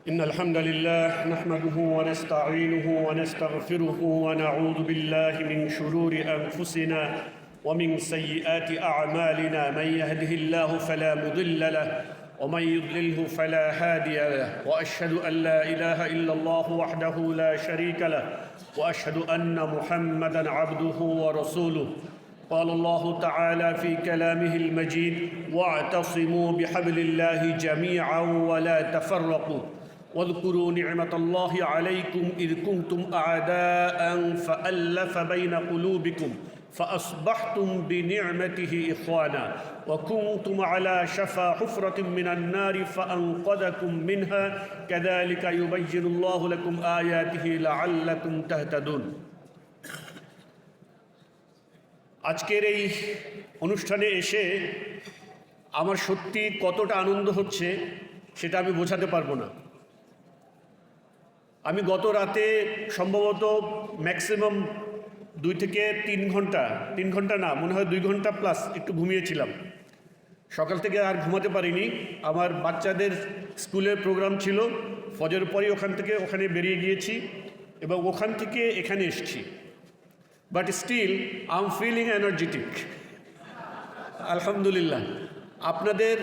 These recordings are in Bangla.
إن الحمد لله نحمده ونستعينه ونستغفره ونعوذ بالله من شرور أنفسنا ومن سيئات أعمالنا. من يهده الله فلا مضل له ومن يضلله فلا هادي له، وأشهد أن لا إله إلا الله وحده لا شريك له، وأشهد أن محمدًا عبده ورسوله. قال الله تعالى في كلامه المجيد: واعتصموا بحبل الله جميعا ولا تفرقوا واذكروا نعمة الله عليكم إذ كنتم أعداء فألف بين قلوبكم فأصبحتم بنعمته إخوانا وكنتم على شفا حفرة من النار فأنقذكم منها كذلك يبين الله لكم آياته لعلكم تهتدون। আজকের এই অনুষ্ঠানে এসে আমার সত্যি কতটা আনন্দ হচ্ছে সেটা আমি বোঝাতে পারবো না। আমি গত রাতে সম্ভবত ম্যাক্সিমাম 2 থেকে 3 ঘন্টা না, মনে হয় 2 ঘন্টা প্লাস একটু ঘুমিয়েছিলাম। সকাল থেকে আর ঘুমাতে পারিনি। আমার বাচ্চাদের স্কুলের প্রোগ্রাম ছিল, ফজরের পরেই ওখানে বেরিয়ে গিয়েছি এবং ওখান থেকে এখানে এসেছি। But still I am feeling energetic, আলহামদুলিল্লাহ। আপনাদের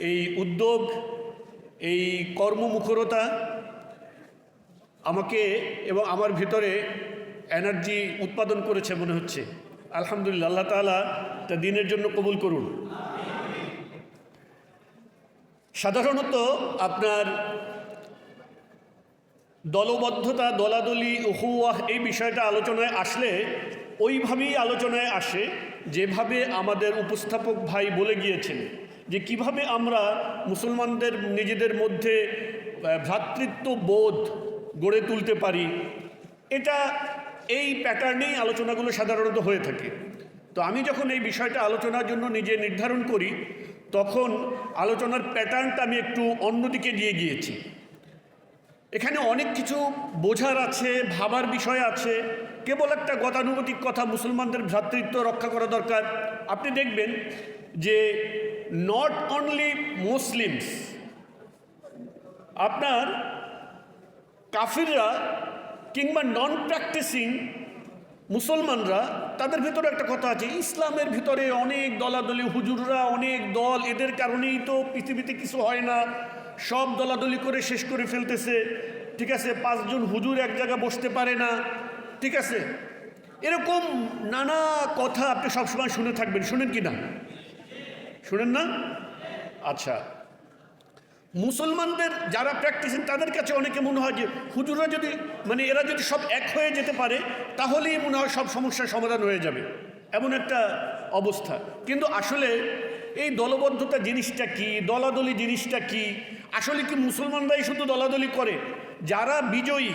এই উদ্যোগ, এই কর্মমুখরতা আমাকে এবং আমার ভিতরে এনার্জি উৎপাদন করেছে মনে হচ্ছে। আলহামদুলিল্লাহ, আল্লাহ তাআলা তা দিনের জন্য কবুল করুন। সাধারণত আপনার দলবদ্ধতা, দলাদলি, উখুয়াহ এই বিষয়টা আলোচনায় আসলে ওইভাবেই আলোচনায় আসে যেভাবে আমাদের উপস্থাপক ভাই বলে গিয়েছেন, যে কিভাবে আমরা মুসলমানদের নিজেদের মধ্যে ভ্রাতৃত্ব বোধ গড়ে তুলতে পারি। এটা এই প্যাটার্নেই আলোচনাগুলো সাধারণত হয়ে থাকে। তো আমি যখন এই বিষয়টা আলোচনার জন্য নিজে নির্ধারণ করি, তখন আলোচনার প্যাটার্নটা আমি একটু অন্যদিকে নিয়ে গিয়েছি। এখানে অনেক কিছু বোঝার আছে, ভাবার বিষয় আছে। কেবল একটা গতানুগতিক কথা, মুসলমানদের ভ্রাতৃত্ব রক্ষা করা দরকার। আপনি দেখবেন যে নট অনলি মুসলিমস, আপনার কাফিররা কিংবা নন প্র্যাকটিসিং মুসলমানরা, তাদের ভিতরে একটা কথা আছে, ইসলামের ভিতরে অনেক দলাদলি, হুজুররা অনেক দল, এদের কারণেই তো পৃথিবীতে কিছু হয় না, সব দলাদলি করে শেষ করে ফেলতেছে, ঠিক আছে, 5 জন হুজুর এক জায়গায় বসতে পারে না, ঠিক আছে। এরকম নানা কথা আপনি সবসময় শুনে থাকবেন, শুনেন কি না? শুনেন না? আচ্ছা, মুসলমানদের যারা প্র্যাকটিসিং তাদের কাছে অনেকে মনে হয় যে হুজুররা যদি, মানে এরা যদি সব এক হয়ে যেতে পারে তাহলেই মনে হয় সব সমস্যার সমাধান হয়ে যাবে, এমন একটা অবস্থা। কিন্তু আসলে এই দলবদ্ধতা জিনিসটা কি, দলাদলি জিনিসটা কি? আসলে কি মুসলমানরাই শুধু দলাদলি করে? যারা বিজয়ী,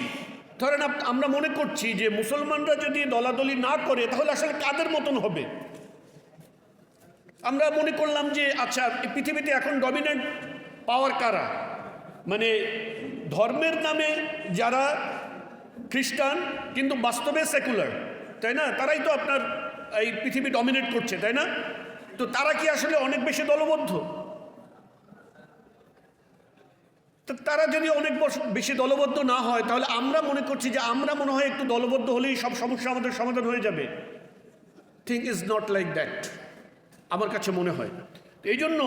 ধরেন আমরা মনে করছি যে মুসলমানরা যদি দলাদলি না করে তাহলে আসলে কাদের মতন হবে? আমরা মনে করলাম যে আচ্ছা, পৃথিবীতে এখন ডমিনেন্ট পাওয়ার কারা? মানে ধর্মের নামে যারা খ্রিস্টান কিন্তু বাস্তবে সেকুলার, তাই না? তারাই তো আপনার এই পৃথিবী ডমিনেট করছে, তাই না? তো তারা কি আসলে অনেক বেশি দলবদ্ধ? তো তারা যদি অনেক বেশি দলবদ্ধ না হয়, তাহলে আমরা মনে করছি যে আমরা মনে হয় একটু দলবদ্ধ হলেই সব সমস্যা আমাদের সমাধান হয়ে যাবে। Thing is not like that, আমার কাছে মনে হয়। এই জন্য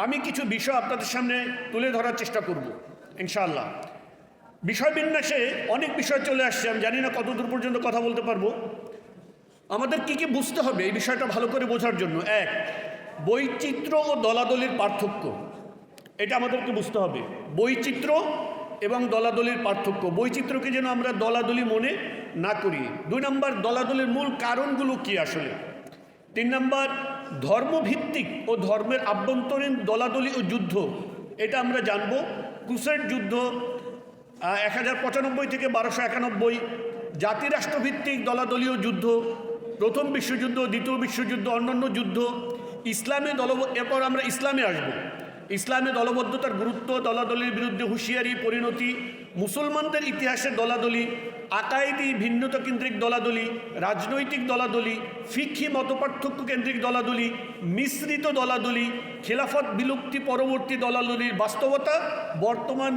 আমি কিছু বিষয় আপনাদের সামনে তুলে ধরার চেষ্টা করব ইনশাআল্লাহ। বিষয় বিন্যাসে অনেক বিষয় চলে আসছে, আমি জানি না কতদূর পর্যন্ত কথা বলতে পারবো। আমাদের কি কি বুঝতে হবে এই বিষয়টা ভালো করে বোঝার জন্য? 1, বৈচিত্র্য ও দলাদলির পার্থক্য, এটা আমাদেরকে বুঝতে হবে। বৈচিত্র্য এবং দলাদলির পার্থক্য, বৈচিত্র্যকে যেন আমরা দলাদলি মনে না করি। 2 নম্বর, দলাদলির মূল কারণগুলো কি আসলে। 3 নম্বর, ধর্মভিত্তিক ও ধর্মের আভ্যন্তরীণ দলাদলি ও যুদ্ধ, এটা আমরা জানব। ক্রুসেড যুদ্ধ 1095 থেকে 1291, জাতিরাষ্ট্রভিত্তিক দলাদলীয় যুদ্ধ, প্রথম বিশ্বযুদ্ধ, দ্বিতীয় বিশ্বযুদ্ধ, অন্যান্য যুদ্ধ, ইসলামে এরপর আমরা ইসলামে আসব। ইসলামে দলবদ্ধতার গুরুত্ব, দলাদলির বিরুদ্ধে হুঁশিয়ারি, পরিণতি, মুসলমানদের ইতিহাসের দলাদলি, আকায়েদি ভিন্নতা কেন্দ্রিক দলাদলি, রাজনৈতিক দলাদলি, ফিকহি মতপার্থক্য কেন্দ্রিক দলাদলি, মিশ্রিত দলাদলি, খেলাফত বিলুপ্তি পরবর্তী দলাদলির বাস্তবতা, বর্তমান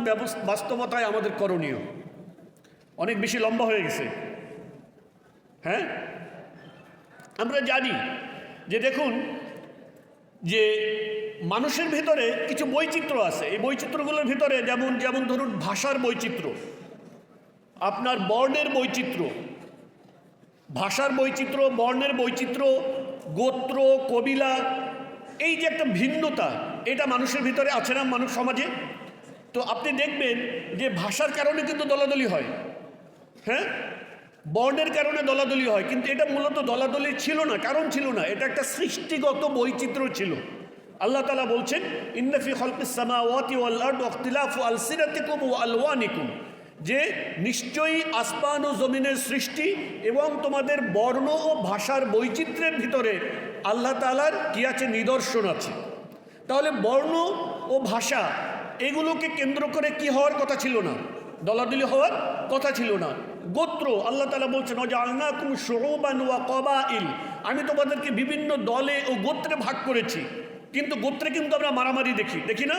বাস্তবতায় আমাদের করণীয়। অনেক বেশি লম্বা হয়ে গেছে। হ্যাঁ, আমরা জানি যে দেখুন যে মানুষের ভিতরে কিছু বৈচিত্র্য আছে। এই বৈচিত্র্যগুলোর ভিতরে যেমন ধরুন ভাষার বৈচিত্র্য, আপনার বর্ণের বৈচিত্র্য, ভাষার বৈচিত্র্য, বর্ণের বৈচিত্র্য, গোত্র, কবিলা, এই যে একটা ভিন্নতা, এটা মানুষের ভিতরে আছে না মানব সমাজে? তো আপনি দেখবেন যে ভাষার কারণে কিন্তু দলাদলি হয়, হ্যাঁ, বর্ণের কারণে দলাদলি হয়, কিন্তু এটা মূলত দলাদলি ছিল না, কারণ ছিল না, এটা একটা সৃষ্টিগত বৈচিত্র্য ছিল। আল্লাহ তাআলা বলছেন, ইন্না ফি খালকিস সামাওয়াতি ওয়াল আরদি ওয়া ইখতিলাফি আলসিনাতিকুম ওয়া আলওয়ানিকুম, যে নিশ্চয়ই আসমান ও জমিনের সৃষ্টি এবং তোমাদের বর্ণ ও ভাষার বৈচিত্র্যের ভিতরে আল্লাহ তাআলার কি আছে? নিদর্শন আছে। তাহলে বর্ণ ও ভাষা এগুলোকে কেন্দ্র করে কি হওয়ার কথা ছিল না? দলাদলি হওয়ার কথা ছিল না। গোত্র, আল্লাহ তাআলা বলছেন, ওয়াজআলনাকুম শুউবান ওয়া কবাইল, আমি তোমাদেরকে বিভিন্ন দলে ও গোত্রে ভাগ করেছি। কিন্তু গোত্রে কিন্তু আমরা মারামারি দেখি না?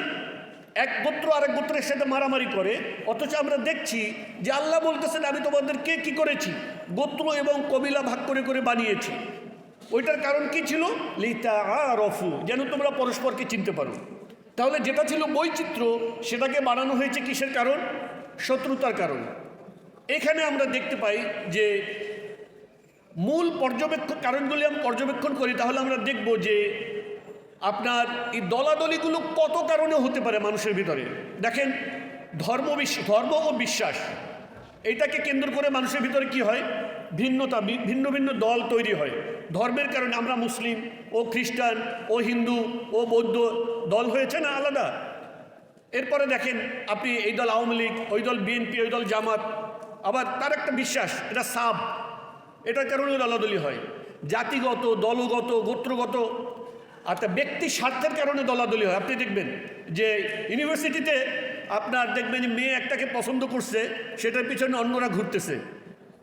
এক গোত্র আরেক গোত্রের সাথে মারামারি করে, অথচ আমরা দেখছি যে আল্লাহ বলতেছেন আমি তোমাদেরকে কি করেছি? গোত্র এবং কবিলা ভাগ করে করে বানিয়েছি। ওইটার কারণ কি ছিল? লিতাআরাফু, যেন তোমরা পরস্পরকে চিনতে পারো। তাহলে যেটা ছিল বৈচিত্র্য, সেটাকে বানানো হয়েছে কিসের কারণ? শত্রুতার কারণ। এখানে আমরা দেখতে পাই যে মূল কারণগুলি আমরা পর্যবেক্ষণ করি, তাহলে আমরা দেখব যে আপনার এই দলাদলিগুলো কত কারণে হতে পারে মানুষের ভিতরে। দেখেন, ধর্ম ও বিশ্বাস, এটাকে কেন্দ্র করে মানুষের ভিতরে কি হয়? ভিন্নতা, ভিন্ন ভিন্ন দল তৈরি হয়। ধর্মের কারণে আমরা মুসলিম ও খ্রিস্টান ও হিন্দু ও বৌদ্ধ দল হয়েছে না আলাদা। এরপরে দেখেন আপনি এই দল আওয়ামী লীগ, ওই দল বিএনপি, ওই দল জামাত, আবার তার একটা বিশ্বাস, এটা সাব, এটার কারণেও দলাদলি হয়। জাতিগত, দলগত, গোত্রগত, অর্থাৎ ব্যক্তি স্বার্থের কারণে দলাদলি হয়। আপনি দেখবেন যে ইউনিভার্সিটিতে আপনার দেখবেন মেয়ে একটাকে পছন্দ করছে, সেটার পিছনে অন্যরা ঘুরতেছে,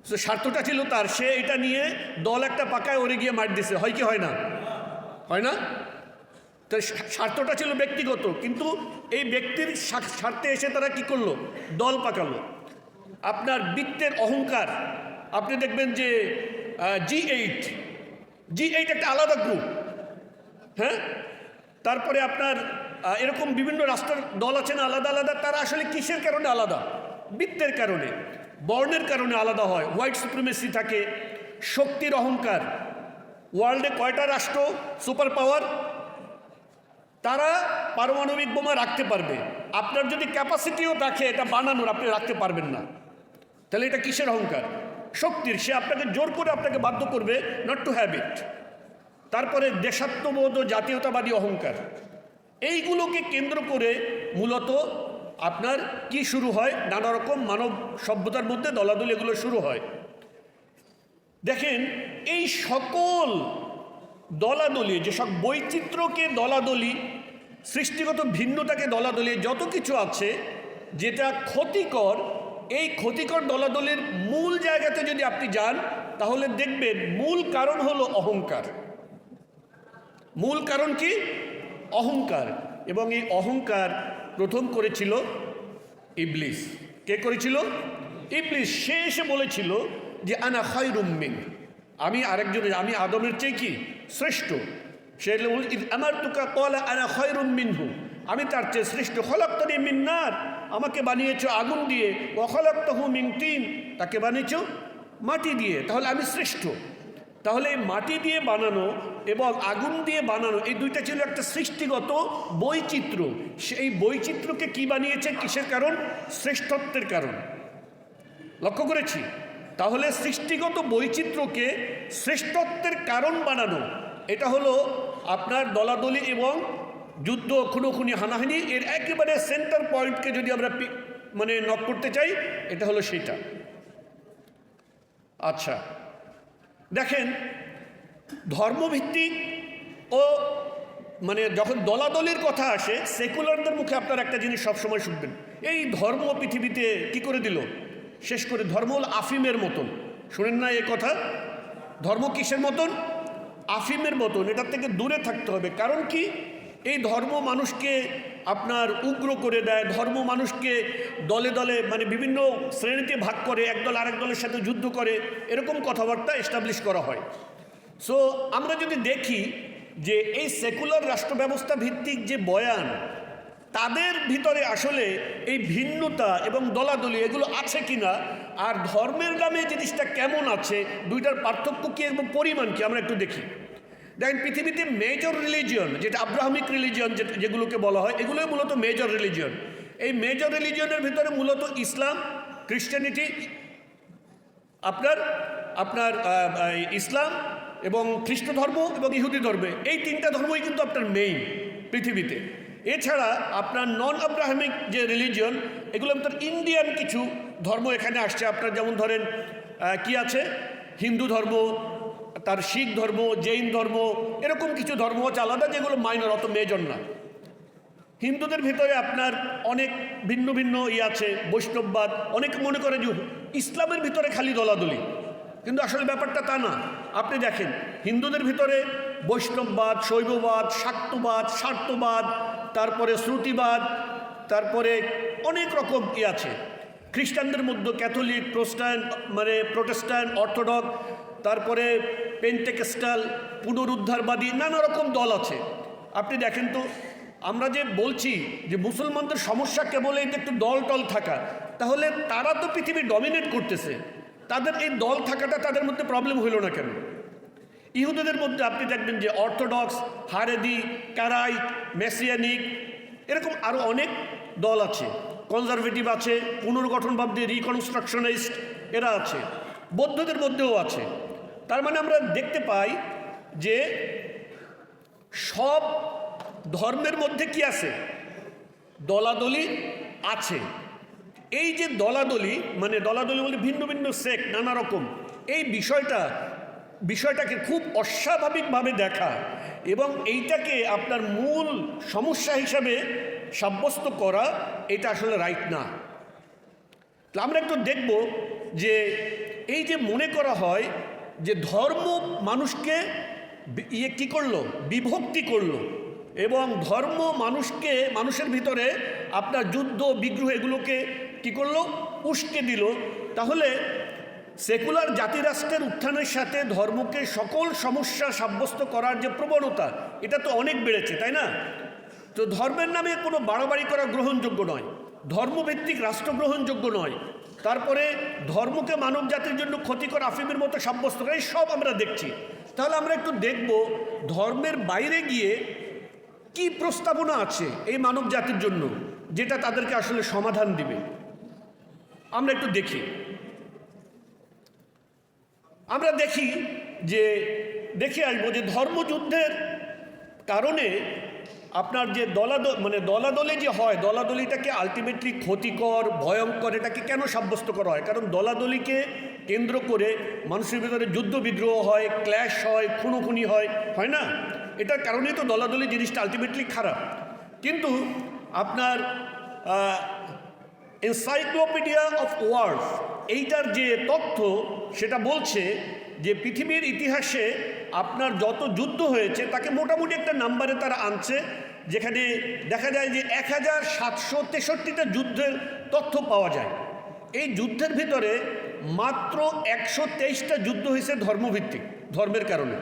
তো স্বার্থটা ছিল তার, সে এটা নিয়ে দল একটা পাকায় ওরে গিয়ে মার দিছে। হয় কি হয় না? হয় না? তো স্বার্থটা ছিল ব্যক্তিগত, কিন্তু এই ব্যক্তির স্বার্থে এসে তারা কি করলো? দল পাকালো। আপনার বৃত্তের অহংকার, আপনি দেখবেন যে G8 একটা আলাদা গ্রুপ, হ্যাঁ। তারপরে আপনার এরকম বিভিন্ন রাষ্ট্রের দল আছে না আলাদা আলাদা, তারা আসলে কিসের কারণে আলাদা? বৃত্তের কারণে, বর্ণের কারণে আলাদা হয়। হোয়াইট সুপ্রিমেসি থাকে, শক্তির অহংকার। ওয়ার্ল্ডে কয়টা রাষ্ট্র সুপার পাওয়ার? তারা পারমাণবিক বোমা রাখতে পারবে, আপনার যদি ক্যাপাসিটিও থাকে এটা বানানোর, আপনি রাখতে পারবেন না। তাহলে এটা কিসের অহংকার? শক্তির। সে আপনাকে জোর করে আপনাকে বাধ্য করবে নট টু হ্যাভ ইট। তারপরে দেশাত্মবোধ ও জাতীয়তাবাদী অহংকার, এইগুলোকে কেন্দ্র করে মূলত আপনার কি শুরু হয়? নানা রকম মানব সভ্যতার মধ্যে দলাদলি এগুলো শুরু হয়। দেখেন, এই সকল দলাদলি, যেসব বৈচিত্র্যকে দলাদলি, সৃষ্টিগত ভিন্নতাকে দলাদলি, যত কিছু আছে যেটা ক্ষতিকর, এই ক্ষতিকর দলাদলির মূল জায়গাতে যদি আপনি যান, তাহলে দেখবেন মূল কারণ হলো অহংকার। মূল কারণ কি? অহংকার। এবং এই অহংকার প্রথম করেছিল ইবলিস। কে করেছিল? ইবলিস। সে এসে বলেছিল যে আনা খায়রুম মিন, আমি আরেকজনের, আমি আদমের চেয়ে কি শ্রেষ্ঠ। সে আমার তুকা ক্বালা আনা খায়রুম মিনহু, আমি তার চেয়ে শ্রেষ্ঠ। খলাকতানি মিন নার, আমাকে বানিয়েছো আগুন দিয়ে। ওয়া খলাকতাহু মিন তিন, তাকে বানিয়েছো মাটি দিয়ে। তাহলে আমি শ্রেষ্ঠ। তাহলে এই মাটি দিয়ে বানানো এবং আগুন দিয়ে বানানো, এই দুইটা ছিল একটা সৃষ্টিগত বৈচিত্র্য। সেই বৈচিত্র্যকে কি বানিয়েছে? কিসের কারণ? শ্রেষ্ঠত্বের কারণ। লক্ষ্য করেছি? তাহলে সৃষ্টিগত বৈচিত্র্যকে শ্রেষ্ঠত্বের কারণ বানানো, এটা হলো আপনার দলাদলি এবং যুদ্ধ, খুনোখুনি, হানাহানি, এর একেবারে সেন্টার পয়েন্টকে যদি আমরা নক করতে চাই, এটা হলো সেটা। আচ্ছা, দেখেন, ধর্মভিত্তিক ও মানে যখন দলাদলির কথা আসে, সেকুলারদের মুখে আপনার একটা জিনিস সবসময় শুনবেন, এই ধর্ম পৃথিবীতে কি করে দিল, শেষ করে ধর্ম হল আফিমের মতন। শোনেন না এ কথা? ধর্ম কিসের মতন? আফিমের মতন। এটার থেকে দূরে থাকতে হবে। কারণ কি? এই ধর্ম মানুষকে আপনার উগ্র করে দেয়, ধর্ম মানুষকে দলে দলে মানে বিভিন্ন শ্রেণীতে ভাগ করে, একদল আরেক দলের সাথে যুদ্ধ করে, এরকম কথাবার্তা এস্টাবলিশ করা হয়। সো আমরা যদি দেখি যে এই সেকুলার রাষ্ট্র ব্যবস্থা ভিত্তিক যে বয়ান, তাদের ভিতরে আসলে এই ভিন্নতা এবং দলাদলি এগুলো আছে কিনা, আর ধর্মের নামে জিনিসটা কেমন আছে, দুইটার পার্থক্য কী এবং পরিমাণ কি, আমরা একটু দেখি। দেখেন, পৃথিবীতে মেজর রিলিজিয়ন, যেটা আব্রাহামিক রিলিজিয়ন যেগুলোকে বলা হয়, এগুলোই মূলত মেজর রিলিজিয়ন। এই মেজর রিলিজিয়নের ভিতরে মূলত ইসলাম, খ্রিস্টানিটি, আপনার আপনার ইসলাম এবং খ্রিস্ট ধর্ম এবং ইহুদি ধর্মে, এই তিনটা ধর্মই কিন্তু আপনার মেইন পৃথিবীতে। এছাড়া আপনার নন আব্রাহামিক যে রিলিজিয়ন, এগুলো আপনার ইন্ডিয়ান কিছু ধর্ম এখানে আসছে। আপনার যেমন ধরেন কি আছে, হিন্দু ধর্ম, তার শিখ ধর্ম, জৈন ধর্ম, এরকম কিছু ধর্ম হচ্ছে আলাদা, যেগুলো মাইনর, অত মেজর না। হিন্দুদের ভিতরে আপনার অনেক ভিন্ন ভিন্ন আছে, বৈষ্ণববাদ। অনেকে মনে করে যে ইসলামের ভিতরে খালি দলাদলি, কিন্তু আসলে ব্যাপারটা তা না। আপনি দেখেন, হিন্দুদের ভিতরে বৈষ্ণববাদ, শৈববাদ, শাক্তবাদ, স্বার্থবাদ, তারপরে শ্রুতিবাদ, তারপরে অনেক রকম আছে। খ্রিস্টানদের মধ্যে ক্যাথলিক, প্রোটেস্ট্যান্ট, অর্থোডক্স, তারপরে পেন্টেকস্টাল, পুনরুদ্ধারবাদী, নানা রকম দল আছে। আপনি দেখেন তো, আমরা যে বলছি যে মুসলমানদের সমস্যা কেবল এই একটু দল টল থাকা, তাহলে তারা তো পৃথিবী ডমিনেট করতেছে, তাদের এই দল থাকাটা তাদের মধ্যে প্রবলেম হইল না কেন? ইহুদিদের মধ্যে আপনি দেখবেন যে অর্থোডক্স, হারেদি, কারাইট, মেসিয়ানিক, এরকম আরও অনেক দল আছে। কনজারভেটিভ আছে, পুনর্গঠনবাদী, রিকনস্ট্রাকশনিস্ট, এরা আছে। বৌদ্ধদের মধ্যেও আছে। তার মানে আমরা দেখতে পাই যে সব ধর্মের মধ্যে কি আছে? দলাদলি আছে। এই যে দলাদলি, মানে দলাদলি বলে ভিন্ন ভিন্ন সেক্ট, নানা রকম, এই বিষয়টাকে খুব অস্বাভাবিকভাবে দেখা এবং এইটাকে আপনার মূল সমস্যা হিসাবে সাব্যস্ত করা, এটা আসলে রাইট না। তো আমরা একটু দেখব যে এই যে মনে করা হয় যে ধর্ম মানুষকে কী করলো, বিভক্তি করলো, এবং ধর্ম মানুষের ভিতরে আপনার যুদ্ধ বিগ্রহ এগুলোকে কী করলো, উস্কে দিল। তাহলে সেকুলার জাতিরাষ্ট্রের উত্থানের সাথে ধর্মকে সকল সমস্যা সাব্যস্ত করার যে প্রবণতা, এটা তো অনেক বেড়েছে, তাই না? তো ধর্মের নামে কোনো বাড়াবাড়ি করা গ্রহণযোগ্য নয়, ধর্মভিত্তিক রাষ্ট্র গ্রহণযোগ্য নয়, তারপরে ধর্মকে মানব জাতির জন্য ক্ষতিকর আফিমের মতো সাব্যস্ত করা, এই সব আমরা দেখছি। তাহলে আমরা একটু দেখব ধর্মের বাইরে গিয়ে কি প্রস্তাবনা আছে এই মানব জাতির জন্য, যেটা তাদেরকে আসলে সমাধান দিবে। আমরা একটু দেখি। আমরা দেখে আসবো যে ধর্মযুদ্ধের কারণে আপনার যে দলাদলি যে হয়, দলাদলিটাকে আলটিমেটলি ক্ষতিকর, ভয়ঙ্কর, এটাকে কেন সাব্যস্ত করা হয়? কারণ দলাদলিকে কেন্দ্র করে মানুষের ভিতরে যুদ্ধ বিগ্রহ হয়, ক্ল্যাশ হয়, খুনোখুনি হয় না? এটার কারণেই তো দলাদলি জিনিসটা আলটিমেটলি খারাপ। কিন্তু আপনার এনসাইক্লোপিডিয়া অফ ওয়ার্ল্ড, এইটার যে তথ্য, সেটা বলছে যে পৃথিবীর ইতিহাসে আপনার যত যুদ্ধ হয়েছে তাকে মোটামুটি একটা নাম্বারে তারা আনছে, যেখানে দেখা যায় যে 1763টা যুদ্ধের তথ্য পাওয়া যায়। এই যুদ্ধের ভিতরে মাত্র 123টা যুদ্ধ হয়েছে ধর্মভিত্তিক, ধর্মের কারণে।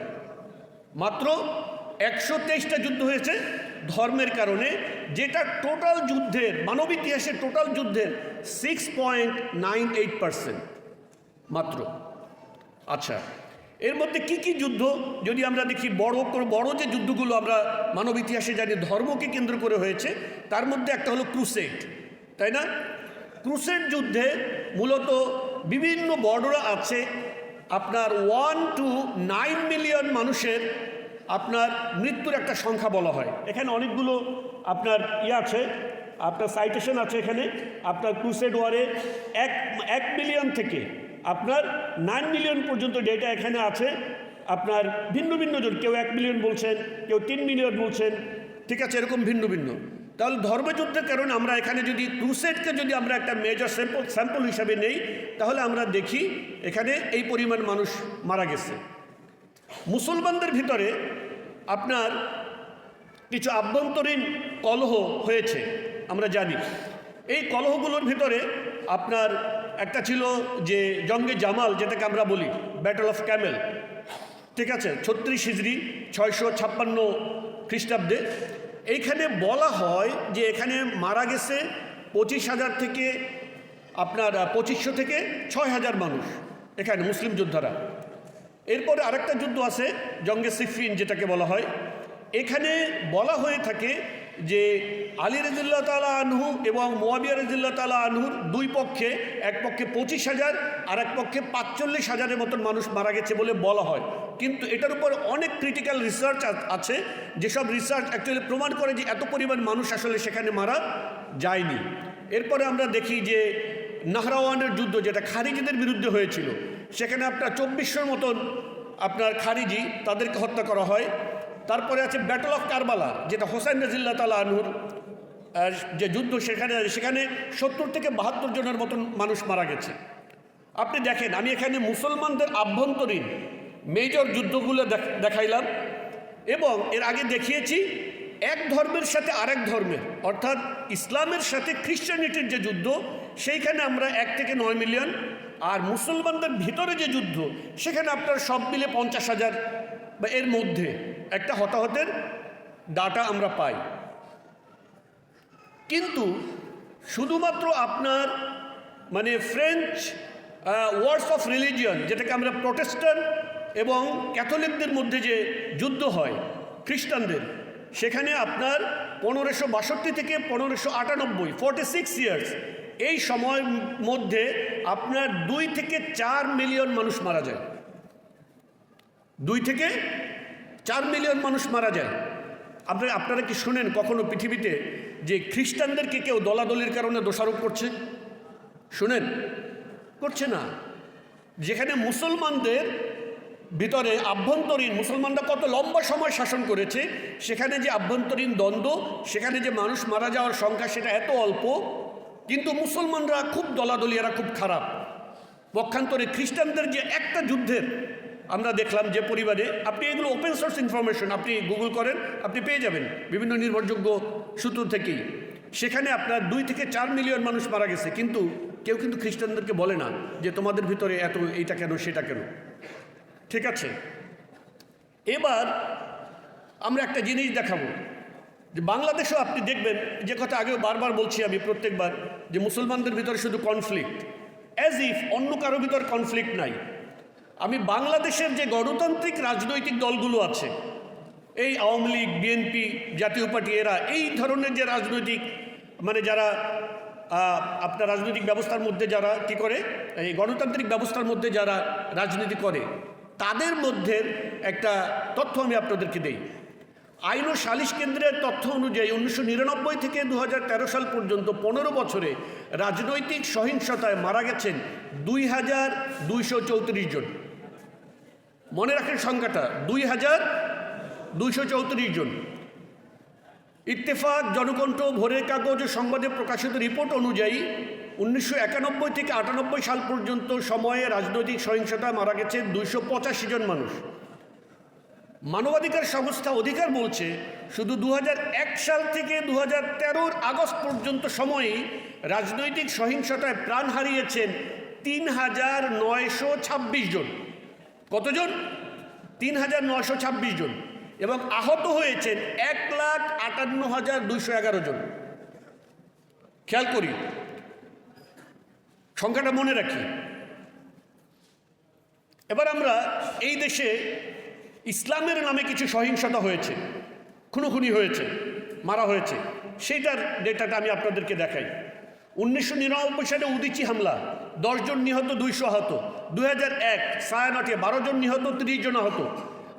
মাত্র 123টা যুদ্ধ হয়েছে ধর্মের কারণে, যেটা টোটাল যুদ্ধের, মানব ইতিহাসের টোটাল যুদ্ধের 6.98% মাত্র। আচ্ছা, এর মধ্যে কি কি যুদ্ধ যদি আমরা দেখি, বড় যে যুদ্ধগুলো আমরা মানব ইতিহাসে জানি ধর্মকে কেন্দ্র করে হয়েছে, তার মধ্যে একটা হলো ক্রুসেড, তাই না? ক্রুসেড যুদ্ধে মূলত বিভিন্ন বর্ডার আছে। আপনার 1 to 9 মিলিয়ন মানুষের আপনার মৃত্যুর একটা সংখ্যা বলা হয়। এখানে অনেকগুলো আপনার আছে, আপনার সাইটেশন আছে এখানে। আপনার ক্রুসেড ওয়ারে 1 মিলিয়ন থেকে আপনার 9 মিলিয়ন পর্যন্ত ডেটা এখানে আছে। আপনার ভিন্ন ভিন্ন জন, কেউ 1 মিলিয়ন বলছেন, কেউ 3 মিলিয়ন বলছেন, ঠিক আছে, এরকম ভিন্ন ভিন্ন। তাহলে ধর্মযুদ্ধের কারণে আমরা এখানে যদি ক্রুসেডকে যদি আমরা একটা মেজর স্যাম্পল হিসাবে নেই, তাহলে আমরা দেখি এখানে এই পরিমাণ মানুষ মারা গেছে। মুসলমানদের ভিতরে আপনার কিছু আভ্যন্তরীণ কলহ হয়েছে, আমরা জানি। এই কলহগুলোর ভিতরে আপনার একটা ছিল যে জঙ্গে জামাল, যেটাকে আমরা বলি ব্যাটল অফ ক্যামেল, ঠিক আছে, 36 হিজরি 656 খ্রিস্টাব্দে। এইখানে বলা হয় যে এখানে মারা গেছে 25,000 থেকে আপনার 2500 থেকে 6,000 মানুষ এখানে মুসলিম যোদ্ধারা। এরপরে আরেকটা যুদ্ধ আছে জঙ্গে সিফিন, যেটাকে বলা হয়। এখানে বলা হয়ে থাকে যে আলী রাদিয়াল্লাহু তাআলা আনহু এবং মুয়াবিয়া রাদিয়াল্লাহু তাআলা আনহুর দুই পক্ষে, এক পক্ষে 25,000 আর এক পক্ষে 45,000-এর মতন মানুষ মারা গেছে বলে বলা হয়। কিন্তু এটার উপর অনেক ক্রিটিক্যাল রিসার্চ আছে, যেসব রিসার্চ অ্যাকচুয়ালি প্রমাণ করে যে এত পরিমাণ মানুষ আসলে সেখানে মারা যায়নি। এরপরে আমরা দেখি যে নাহরাওয়ানের যুদ্ধ, যেটা খারিজিদের বিরুদ্ধে হয়েছিল, সেখানে আপনার 2400 মতন আপনার খারিজি, তাদেরকে হত্যা করা হয়। তারপরে আছে ব্যাটল অফ কারবালা, যেটা হোসাইন রাদিয়াল্লাহু তাআলা আনহুর যে যুদ্ধ, সেখানে 70 থেকে 72 জনের মতন মানুষ মারা গেছে। আপনি দেখেন, আমি এখানে মুসলমানদের আভ্যন্তরীণ মেজর যুদ্ধগুলো দেখাইলাম, এবং এর আগে দেখিয়েছি এক ধর্মের সাথে আরেক ধর্মের, অর্থাৎ ইসলামের সাথে খ্রিস্টানিটির যে যুদ্ধ, সেইখানে আমরা 1 থেকে 9 মিলিয়ন, আর মুসলমানদের ভিতরে যে যুদ্ধ, সেখানে আপনার সব মিলে 50,000 বা এর মধ্যে একটা হতাহতের ডাটা আমরা পাই। কিন্তু শুধুমাত্র আপনার মানে ফ্রেঞ্চ ওয়ার্স অফ রিলিজিয়ন, যেটাকে আমরা প্রটেস্ট্যান্ট এবং ক্যাথলিকদের মধ্যে যে যুদ্ধ হয় খ্রিস্টানদের, সেখানে আপনার 1562 থেকে 1598, 46 ইয়ার্স, এই সময়ের মধ্যে আপনার 2 থেকে 4 মিলিয়ন মানুষ মারা যায়। 2 থেকে 4 মিলিয়ন মানুষ মারা যায়। আপনারা কি শুনেন কখনো পৃথিবীতে যে খ্রিস্টানদেরকে কেউ দলাদলির কারণে দোষারোপ করছে? শুনেন? করছে না। যেখানে মুসলমানদের ভিতরে আভ্যন্তরীণ, মুসলমানরা কত লম্বা সময় শাসন করেছে, সেখানে যে আভ্যন্তরীণ দ্বন্দ্ব, সেখানে যে মানুষ মারা যাওয়ার সংখ্যা, সেটা এত অল্প, কিন্তু মুসলমানরা খুব দলাদলি, এরা খুব খারাপ। পক্ষান্তরে খ্রিস্টানদের যে একটা যুদ্ধের আমরা দেখলাম যে পরিবারে, আপনি এগুলো ওপেন সোর্স ইনফরমেশন, আপনি গুগল করেন, আপনি পেয়ে যাবেন বিভিন্ন নির্ভরযোগ্য সূত্র থেকেই। সেখানে আপনার 2 থেকে 4 মিলিয়ন মানুষ মারা গেছে, কিন্তু কেউ কিন্তু খ্রিস্টানদেরকে বলে না যে তোমাদের ভিতরে এত এইটা কেন সেটা কেন, ঠিক আছে। এবার আমরা একটা জিনিস দেখাবো যে বাংলাদেশেও আপনি দেখবেন, যে কথা আগেও বারবার বলছি আমি প্রত্যেকবার, যে মুসলমানদের ভিতরে শুধু কনফ্লিক্ট, অ্যাজ ইফ অন্য কারো ভিতর কনফ্লিক্ট নাই। আমি বাংলাদেশের যে গণতান্ত্রিক রাজনৈতিক দলগুলো আছে, এই আওয়ামী লীগ, বিএনপি, জাতীয় পার্টি, এরা এই ধরনের যে রাজনৈতিক মানে যারা আপনার রাজনৈতিক ব্যবস্থার মধ্যে যারা কি করে, এই গণতান্ত্রিক ব্যবস্থার মধ্যে যারা রাজনীতি করে, তাদের মধ্যে একটা তথ্য আমি আপনাদেরকে দেই। আইন ও সালিশ কেন্দ্রের তথ্য অনুযায়ী 1999 থেকে 2013 সাল পর্যন্ত 15 বছরে রাজনৈতিক সহিংসতায় মারা গেছেন 2234 জন। মনে রাখেন সংখ্যাটা, 2234 জন। ইত্তেফাক, জনকণ্ঠ, ভোরের কাগজ ও সংবাদে প্রকাশিত রিপোর্ট অনুযায়ী 1991 থেকে 98 সাল পর্যন্ত সময়ে রাজনৈতিক সহিংসতায় মারা গেছে 285 জন মানুষ। মানবাধিকার সংস্থা অধিকার বলছে, শুধু 2001 সাল থেকে 2013 আগস্ট পর্যন্ত সময়েই রাজনৈতিক সহিংসতায় প্রাণ হারিয়েছেন 3,926 জন। কতজন? 3,926 জন। এবং আহত হয়েছেন 1,58,211 জন। খেয়াল করি, সংখ্যাটা মনে রাখি। এবার আমরা এই দেশে ইসলামের নামে কিছু সহিংসতা হয়েছে, খুনোখুনি হয়েছে, মারা হয়েছে, সেইটার ডেটাটা আমি আপনাদেরকে দেখাই। 1999 সালে উদিচি হামলা, 10 জন নিহত, 200 আহত। 2001 ছায়ানটে 12 জন নিহত, 30 জন আহত।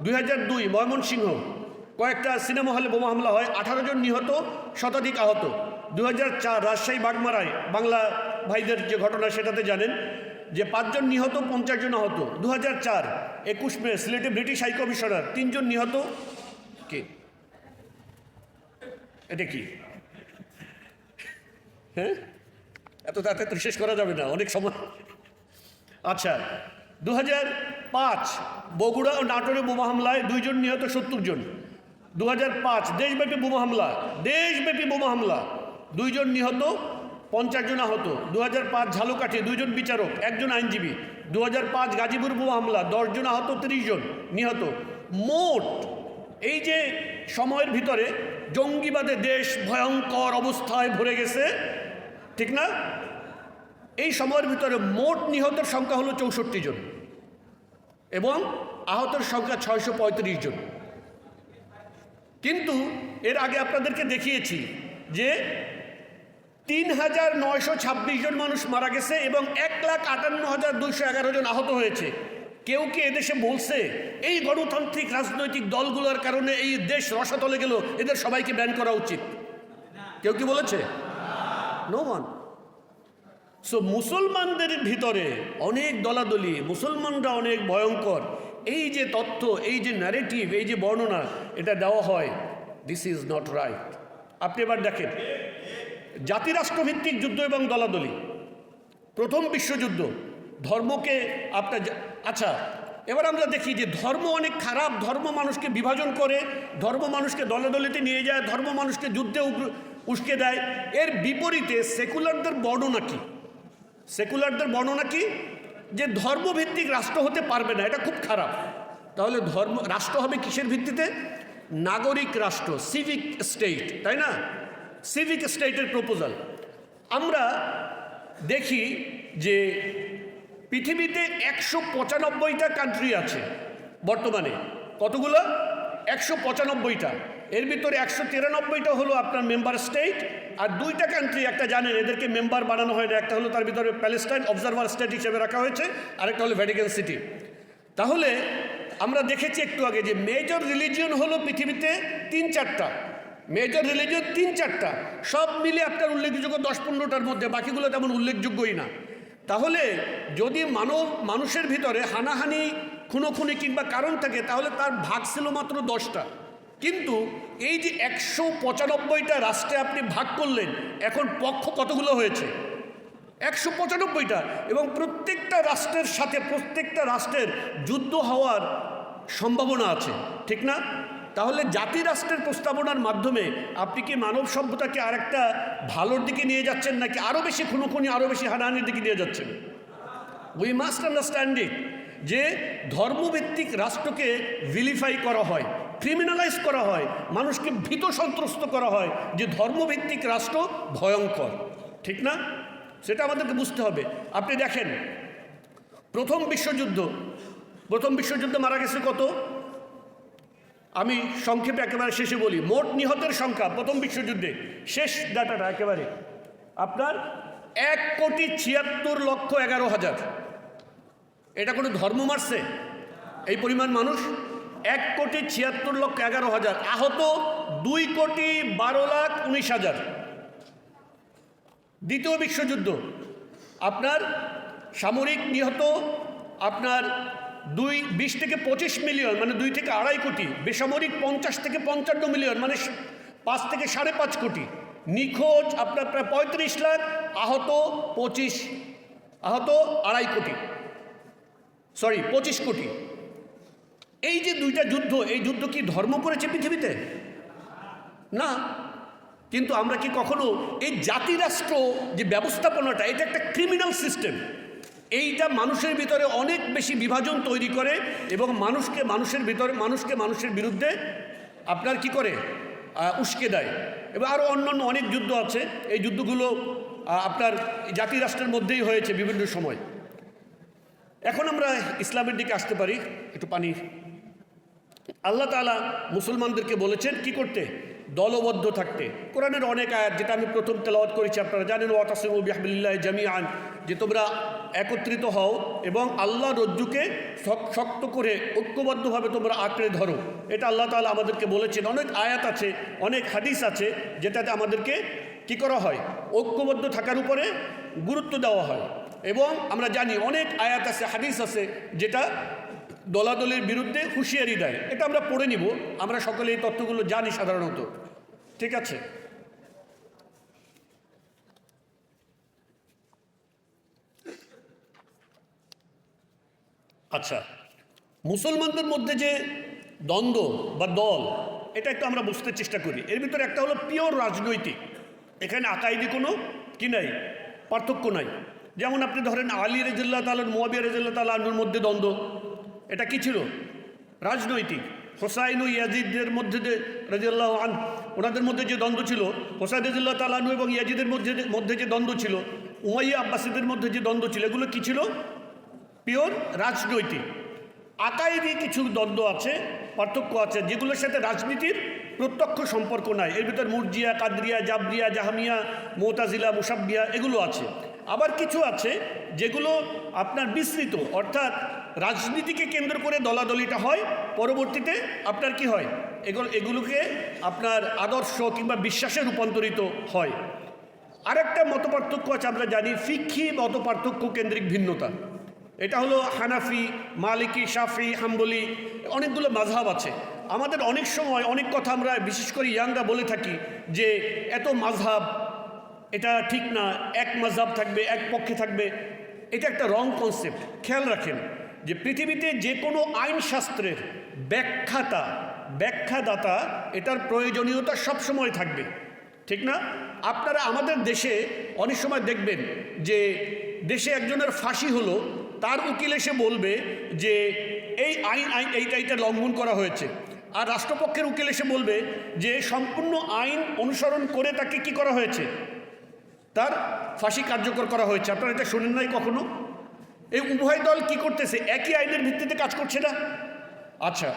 2002 ময়মনসিংহ কয়েকটা সিনেমা হলে বোমা হামলা হয়, 18 জন নিহত, শতাধিক আহত। 2004 রাজশাহী বাগমারায় বাংলা ভাইদের যে ঘটনা, সেটাতে জানেন যে 5 জন নিহত, 50 জন আহত। 2004 21 মে সিলেটে ব্রিটিশ হাই কমিশনার 3 জন নিহত। কি এটা কি? হ্যাঁ, এত তাড়াতাড়ি শেষ করা যাবে না, অনেক সময়। আচ্ছা, 2005 বগুড়া ও নাটোরে বোমা হামলায় 2 জন নিহত, 70 জন। 2005 দেশব্যাপী বোমা হামলা, 2 জন নিহত, 50 জন আহত। 2005 ঝালকাঠি 2 জন বিচারক, 1 জন আইনজীবী। 2005 গাজীপুর বোমা হামলা, 10 জন আহত, 30 জন নিহত। মোট এই যে সময়ের ভিতরে জঙ্গিবাদে দেশ ভয়ঙ্কর অবস্থায় ভরে গেছে, ঠিক না? এই সময়ের ভিতরে মোট নিহতের সংখ্যা হলো 64 জন এবং আহতের সংখ্যা 635 জন। কিন্তু এর আগে আপনাদেরকে দেখিয়েছি যে 3,926 জন মানুষ মারা গেছে এবং 1,58,211 জন আহত হয়েছে। কেউ কি এদেশে বলছে এই গণতান্ত্রিক রাজনৈতিক দলগুলোর কারণে এই দেশ রসাতলে গেল, এদের সবাইকে ব্যান করা উচিত? কেউ কি বলেছে? No one. সো মুসলমানদের ভিতরে অনেক দলাদলি, মুসলমানরা অনেক ভয়ঙ্কর, এই যে তথ্য, এই যে ন্যারেটিভ, এই যে বর্ণনা এটা দেওয়া হয়, দিস ইজ নট রাইট। আপনি এবার দেখেন জাতিরাষ্ট্রভিত্তিক যুদ্ধ এবং দলাদলি। প্রথম বিশ্বযুদ্ধ ধর্মকে আপনার, আচ্ছা এবার আমরা দেখি যে ধর্ম অনেক খারাপ, ধর্ম মানুষকে বিভাজন করে, ধর্ম মানুষকে দলাদলিতে নিয়ে যায়, ধর্ম মানুষকে যুদ্ধে উস্কে দেয়। এর বিপরীতে সেকুলারদের বর্ণনা কি? সেকুলারদের বর্ণনা কি? যে ধর্মভিত্তিক রাষ্ট্র হতে পারবে না, এটা খুব খারাপ। তাহলে রাষ্ট্র হবে কিসের ভিত্তিতে? নাগরিক রাষ্ট্র, সিভিক স্টেট, তাই না? সিভিক স্টেটের প্রপোজাল। আমরা দেখি যে পৃথিবীতে 195টা কান্ট্রি আছে বর্তমানে। কতগুলো? 195টা। এর ভিতরে 193টা হলো আপনার মেম্বার স্টেট, আর 2টা কান্ট্রি, একটা জানেন এদেরকে মেম্বার বানানো হয় না, একটা হলো তার ভিতরে প্যালেস্টাইন অবজারভার স্টেট হিসেবে রাখা হয়েছে, আরেকটা হলো ভ্যাটিকান সিটি। তাহলে আমরা দেখেছি একটু আগে যে মেজর রিলিজিয়ন হলো পৃথিবীতে 3-4টা, মেজর রিলিজিয়ন 3-4টা, সব মিলে আপনার উল্লেখযোগ্য 10-15টার মধ্যে, বাকিগুলো তেমন উল্লেখযোগ্যই না। তাহলে যদি মানুষের ভিতরে হানাহানি, খুনোখুনি কিংবা কারণ থাকে, তাহলে তার ভাগ ছিল মাত্র 10টা। কিন্তু এই যে 195টা রাষ্ট্রে আপনি ভাগ করলেন, এখন পক্ষ কতগুলো হয়েছে? 195টা। এবং প্রত্যেকটা রাষ্ট্রের সাথে প্রত্যেকটা রাষ্ট্রের যুদ্ধ হওয়ার সম্ভাবনা আছে, ঠিক না? তাহলে জাতি রাষ্ট্রের প্রস্তাবনার মাধ্যমে আপনি কি মানব সভ্যতাকে আরেকটা ভালোর দিকে নিয়ে যাচ্ছেন, নাকি আরও বেশি খুনোখুনি, আরও বেশি হানাহানির দিকে নিয়ে যাচ্ছেন? উই মাস্ট আন্ডারস্ট্যান্ড ইট যে ধর্মভিত্তিক রাষ্ট্রকে ভিলিফাই করা হয়, ক্রিমিনালাইজ করা হয়, মানুষকে ভীত সন্ত্রস্ত করা হয় যে ধর্মভিত্তিক রাষ্ট্র ভয়ঙ্কর, ঠিক না? সেটা আমাদেরকে বুঝতে হবে। আপনি দেখেন প্রথম বিশ্বযুদ্ধে মারা গেছে কত? আমি সংক্ষেপে একেবারে শেষে বলি। মোট নিহতের সংখ্যা প্রথম বিশ্বযুদ্ধে, শেষ ডাটাটা একেবারে আপনার 1,76,11,000। এটা কোনো ধর্ম মারছে এই পরিমাণ মানুষ? 1,76,11,000। আহত 2,12,19,000। দ্বিতীয় বিশ্বযুদ্ধ আপনার সামরিক নিহত আপনার 20 থেকে 25 মিলিয়ন, মানে 2 থেকে 2.5 কোটি। বেসামরিক 50 থেকে 55 মিলিয়ন, মানে 5 থেকে 5.5 কোটি। নিখোঁজ আপনার প্রায় 35 লাখ, আহত 2.5 কোটি, 25 কোটি। এই যে 2টা যুদ্ধ, এই যুদ্ধ কি ধর্ম করেছে পৃথিবীতে? না। কিন্তু আমরা কি কখনো এই জাতিরাষ্ট্র যে ব্যবস্থাপনাটা, এটা একটা ক্রিমিনাল সিস্টেম, এইটা মানুষের ভিতরে অনেক বেশি বিভাজন তৈরি করে এবং মানুষকে মানুষের বিরুদ্ধে আপনার কি করে উস্কে দেয়। এবং আরও অন্যান্য অনেক যুদ্ধ আছে, এই যুদ্ধগুলো আপনার জাতিরাষ্ট্রের মধ্যেই হয়েছে বিভিন্ন সময়। এখন আমরা ইসলামের দিকে আসতে পারি। একটু পানি। আল্লাহ তাআলা মুসলমানদেরকে বলেছেন কি করতে? দলবদ্ধ থাকতে। কোরআনের অনেক আয়াত, যেটা আমি প্রথম তেলাওয়াত করেছি, আপনারা জানেন, ওয়াতাসিমু বিহাবলিল্লাহি জামিআন, যে তোমরা একত্রিত হও এবং আল্লাহ রজ্জুকে শক্ত করে ঐক্যবদ্ধভাবে তোমরা আঁকড়ে ধরো। এটা আল্লাহ তাআলা আমাদেরকে বলেছেন। অনেক আয়াত আছে, অনেক হাদিস আছে, যেটাতে আমাদেরকে কি করা হয়? ঐক্যবদ্ধ থাকার উপরে গুরুত্ব দেওয়া হয়। এবং আমরা জানি অনেক আয়াত আছে, হাদিস আছে যেটা দলাদলের বিরুদ্ধে হুঁশিয়ারি দেয়। এটা আমরা পড়ে নিব, আমরা সকলে এই তথ্যগুলো জানি সাধারণত। ঠিক আছে, আচ্ছা, মুসলমানদের মধ্যে যে দ্বন্দ্ব বা দল, এটা একটু আমরা বুঝতে চেষ্টা করি। এর ভিতরে একটা হলো পিওর রাজনৈতিক, এখানে আকাইদি কোনো কি নাই, পার্থক্য নাই। যেমন আপনি ধরেন আলী রাদিয়াল্লাহু তাআলা মুয়াবিয়া রাদিয়াল্লাহু তাআলা আনহুর মধ্যে দ্বন্দ্ব, এটা কি ছিল? রাজনৈতিক। হোসাইন ও ইয়াজিদের মধ্যে যে রাদিয়াল্লাহু আনহু, ওনাদের মধ্যে যে দ্বন্দ্ব ছিল, হোসাইন রাদিয়াল্লাহু তাআলা আনহু এবং ইয়াজিদের মধ্যে যে দ্বন্দ্ব ছিল, উমাইয়া আব্বাসীদের মধ্যে যে দ্বন্দ্ব ছিল, এগুলো কি ছিল? পিওর রাজনৈতিক। আকাইদি কিছু দ্বন্দ্ব আছে, পার্থক্য আছে, যেগুলোর সাথে রাজনীতির প্রত্যক্ষ সম্পর্ক নাই। এর ভিতর মুরজিয়া, কাদরিয়া, জাবরিয়া, জাহামিয়া, মুতাজিলা, মুসাব্বিয়া এগুলো আছে। আবার কিছু আছে যেগুলো আপনার বিস্তৃত, অর্থাৎ রাজনীতিকে কেন্দ্র করে দলাদলিটা হয়, পরবর্তীতে আপনার কি হয়, এগুলোকে আপনার আদর্শ কিংবা বিশ্বাসে রূপান্তরিত হয়। আরেকটা মতপার্থক্য আছে, আমরা জানি ফিকহি মতপার্থক্য কেন্দ্রিক ভিন্নতা। এটা হলো হানাফি, মালিকি, শাফি, হাম্বলি, অনেকগুলো মাযহাব আছে। আমাদের অনেক সময় অনেক কথা আমরা বিশেষ করে ইয়াংরা বলে থাকি যে এত মাযহাব, এটা ঠিক না, এক মাযহাব থাকবে, এক পক্ষে থাকবে। এটা একটা রং কনসেপ্ট। খেয়াল রাখেন যে পৃথিবীতে যে কোনো আইনশাস্ত্রের ব্যাখ্যাদাতা, এটার প্রয়োজনীয়তা সবসময় থাকবে, ঠিক না? আপনারা আমাদের দেশে অনেক সময় দেখবেন যে দেশে একজনের ফাঁসি হলো, তার উকিল এসে বলবে যে এই আইন এইটা লঙ্ঘন করা হয়েছে, আর রাষ্ট্রপক্ষের উকিল এসে বলবে যে সম্পূর্ণ আইন অনুসরণ করে তাকে কি করা হয়েছে, তার ফাঁসি কার্যকর করা হয়েছে। আপনারা এটা শোনেন নাই কখনো? এই উভয় দল কি করতেছে? একই আইনের ভিত্তিতে কাজ করছে না? আচ্ছা,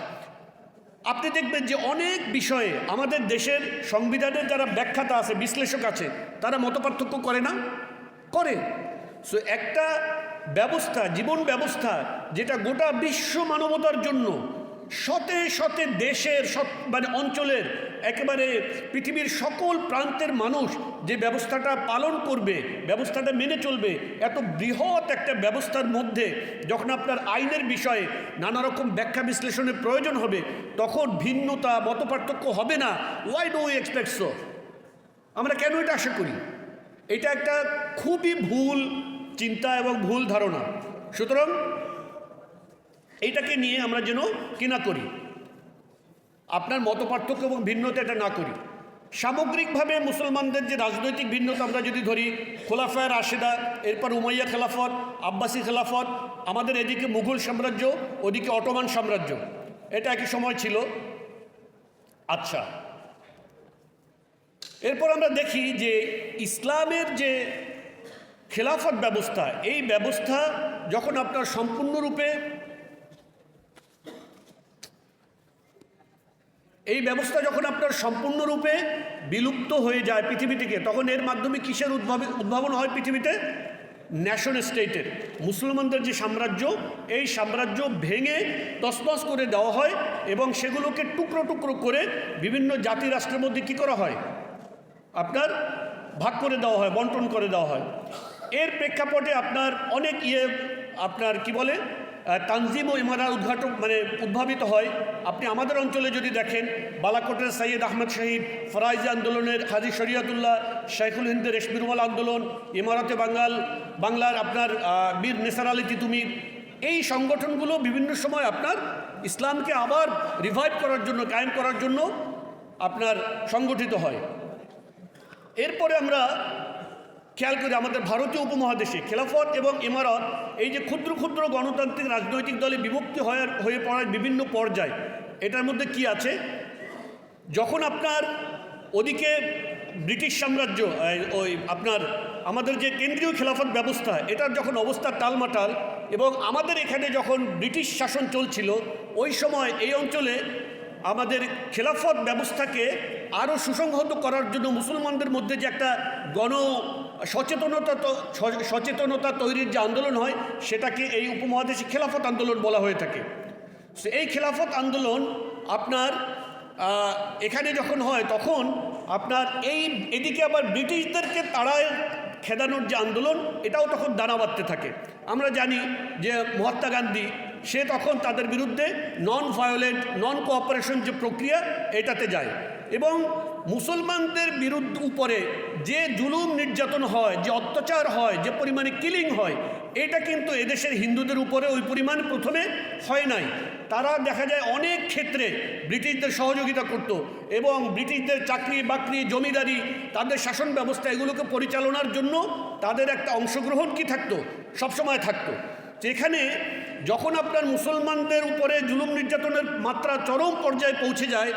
আপনি দেখবেন যে অনেক বিষয়ে আমাদের দেশের সংবিধানের যারা ব্যাখ্যাতা আছে, বিশ্লেষক আছে, তারা মতপার্থক্য করে না? করে। সো একটা ব্যবস্থা, জীবন ব্যবস্থা, যেটা গোটা বিশ্ব মানবতার জন্য শতে শতে দেশের মানে অঞ্চলের একেবারে পৃথিবীর সকল প্রান্তের মানুষ যে ব্যবস্থাটা পালন করবে, ব্যবস্থাটা মেনে চলবে, এত বৃহৎ একটা ব্যবস্থার মধ্যে যখন আপনার আইনের বিষয়ে নানা রকম ব্যাখ্যা বিশ্লেষণের প্রয়োজন হবে, তখন ভিন্নতা, মতপার্থক্য হবে না। Why do we expect so? আমরা কেন এটা আশা করি? এটা একটা খুবই ভুল চিন্তা এবং ভুল ধারণা। সুতরাং এইটাকে নিয়ে আমরা যেন কি না করি, আপনার মতপার্থক্য এবং ভিন্নতা এটা না করি। সামগ্রিকভাবে মুসলমানদের যে রাজনৈতিক ভিন্নতা আমরা যদি ধরি, খোলাফায়ে রাশেদা, এরপর উমাইয়া খেলাফত, আব্বাসী খেলাফত, আমাদের এদিকে মুঘল সাম্রাজ্য, ওদিকে অটোমান সাম্রাজ্য, এটা একই সময় ছিল। আচ্ছা, এরপর আমরা দেখি যে ইসলামের যে খেলাফত ব্যবস্থা, এই ব্যবস্থা যখন আপনার সম্পূর্ণরূপে বিলুপ্ত হয়ে যায় পৃথিবী থেকে, তখন এর মাধ্যমে কিসের উদ্ভাবন হয় পৃথিবীতে? ন্যাশন স্টেটের। মুসলমানদের যে সাম্রাজ্য, এই সাম্রাজ্য ভেঙে তছনছ করে দেওয়া হয় এবং সেগুলোকে টুকরো টুকরো করে বিভিন্ন জাতি রাষ্ট্রের মধ্যে কি করা হয়, আপনার ভাগ করে দেওয়া হয়, বন্টন করে দেওয়া হয়। এর প্রেক্ষাপটে আপনার অনেক আপনার কি বলে তানজিম ও ইমারা উদ্ভাবিত হয়। আপনি আমাদের অঞ্চলে যদি দেখেন, বালাকোটের সৈয়দ আহমদ শহীদ, ফরাইজি আন্দোলনের হাজী শরিয়তুল্লাহ, শাইখুল হিন্দের রেশমিরুমাল আন্দোলন, ইমারতে বাংলার আপনার বীর নেসার আলী তিতুমির, এই সংগঠনগুলো বিভিন্ন সময় আপনার ইসলামকে আবার রিভাইভ করার জন্য, কায়েম করার জন্য আপনার সংগঠিত হয়। এরপরে আমরা খেয়াল করি আমাদের ভারতীয় উপমহাদেশে খেলাফত এবং ইমারত, এই যে ক্ষুদ্র ক্ষুদ্র গণতান্ত্রিক রাজনৈতিক দলে বিভক্তি হয়ে পড়ার বিভিন্ন পর্যায়, এটার মধ্যে কি আছে? যখন আপনার ওদিকে ব্রিটিশ সাম্রাজ্য, ওই আপনার আমাদের যে কেন্দ্রীয় খেলাফত ব্যবস্থা, এটার যখন অবস্থা টালমাটাল, এবং আমাদের এখানে যখন ব্রিটিশ শাসন চলছিল, ওই সময় এই অঞ্চলে আমাদের খেলাফত ব্যবস্থাকে আরও সুসংহত করার জন্য মুসলমানদের মধ্যে যে একটা সচেতনতা তৈরির যে আন্দোলন হয়, সেটাকে এই উপমহাদেশে খেলাফত আন্দোলন বলা হয়ে থাকে। এই খেলাফত আন্দোলন আপনার এখানে যখন হয়, তখন আপনার এদিকে আবার ব্রিটিশদেরকে খেদানোর যে আন্দোলন, এটাও তখন দানা বাঁধতে থাকে। আমরা জানি যে মহাত্মা গান্ধী সে তখন তাদের বিরুদ্ধে নন ভায়োলেন্ট নন কোঅপারেশন যে প্রক্রিয়া এটাতে যায়, এবং মুসলমানদের উপরে যে জুলুম নির্যাতন হয়, যে অত্যাচার হয়, যে পরিমাণে কিলিং হয়, এটা কিন্তু এদেশের হিন্দুদের উপরে ওই পরিমাণ প্রথমে হয় নাই। তারা দেখা যায় অনেক ক্ষেত্রে ব্রিটিশদের সহযোগিতা করত, এবং ব্রিটিশদের চাকরি বাকরি জমিদারি তাদের শাসন ব্যবস্থা এগুলোকে পরিচালনার জন্য তাদের একটা অংশগ্রহণ কি থাকতো, সবসময় থাকতো। যেখানে যখন আপনার মুসলমানদের উপরে জুলুম নির্যাতনের মাত্রা চরম পর্যায়ে পৌঁছে যায়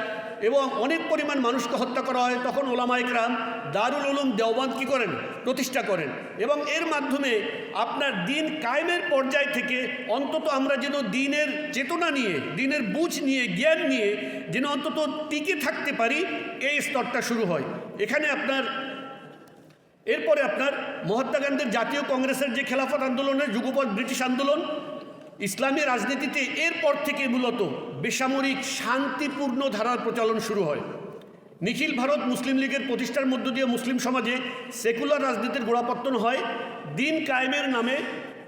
এবং অনেক পরিমাণ মানুষকে হত্যা করা হয়, তখন ওলামায়ে কেরাম দারুল উলুম দেওবন্দ কী করেন, প্রতিষ্ঠা করেন, এবং এর মাধ্যমে আপনার দিন কায়েমের পর্যায় থেকে অন্তত আমরা যেন দিনের চেতনা নিয়ে, দিনের বুঝ নিয়ে, জ্ঞান নিয়ে যেন অন্তত টিকে থাকতে পারি, এই স্তরটা শুরু হয় এখানে আপনার। এরপরে আপনার মহাত্মা গান্ধীর জাতীয় কংগ্রেসের যে খেলাফত আন্দোলনের যুগপৎ ব্রিটিশ আন্দোলন, ইসলামী রাজনীতিতে এরপর থেকে মূলত বেসামরিক শান্তিপূর্ণ ধারার প্রচলন শুরু হয়। নিখিল ভারত মুসলিম লীগের প্রতিষ্ঠার মধ্য দিয়ে মুসলিম সমাজে সেকুলার রাজনীতির গোড়াপত্তন হয়। দিন কায়েমের নামে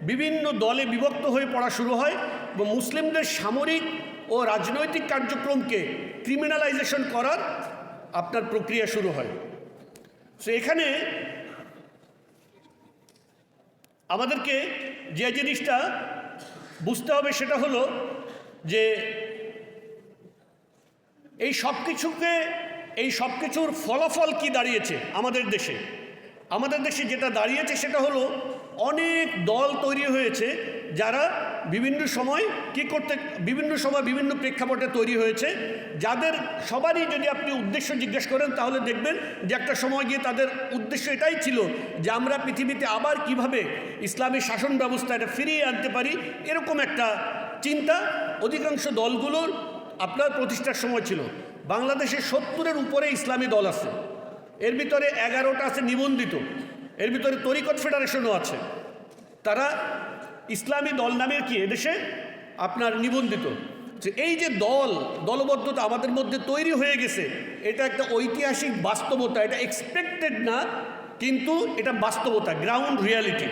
বিভিন্ন দলে বিভক্ত হয়ে পড়া শুরু হয় এবং মুসলিমদের সামরিক ও রাজনৈতিক কার্যক্রমকে ক্রিমিনালাইজেশন করার আপনার প্রক্রিয়া শুরু হয়। সো এখানে আমাদেরকে যে জিনিসটা বুঝতে হবে সেটা হলো যে এই সব কিছুর ফলাফল কি দাঁড়িয়েছে আমাদের দেশে। আমাদের দেশে যেটা দাঁড়িয়েছে সেটা হলো অনেক দল তৈরি হয়েছে, যারা বিভিন্ন সময় বিভিন্ন প্রেক্ষাপটে তৈরি হয়েছে, যাদের সবারই যদি আপনি উদ্দেশ্য জিজ্ঞেস করেন তাহলে দেখবেন যে একটা সময় গিয়ে তাদের উদ্দেশ্য এটাই ছিল যে আমরা পৃথিবীতে আবার কিভাবে ইসলামী শাসন ব্যবস্থা এটা ফিরিয়ে আনতে পারি, এরকম একটা চিন্তা অধিকাংশ দলগুলোর আপনার প্রতিষ্ঠার সময় ছিল। বাংলাদেশে 70-এর উপরে ইসলামী দল আছে, এর ভিতরে 11টা আছে নিবন্ধিত, এর ভিতরে তরিকত ফেডারেশনও আছে। তারা ইসলামী দল নামের কি এদেশে আপনার নিবন্ধিত। যে এই যে দলবদ্ধতা আমাদের মধ্যে তৈরি হয়ে গেছে, এটা একটা ঐতিহাসিক বাস্তবতা, এটা এক্সপেক্টেড না, কিন্তু এটা বাস্তবতা, গ্রাউন্ড রিয়ালিটি।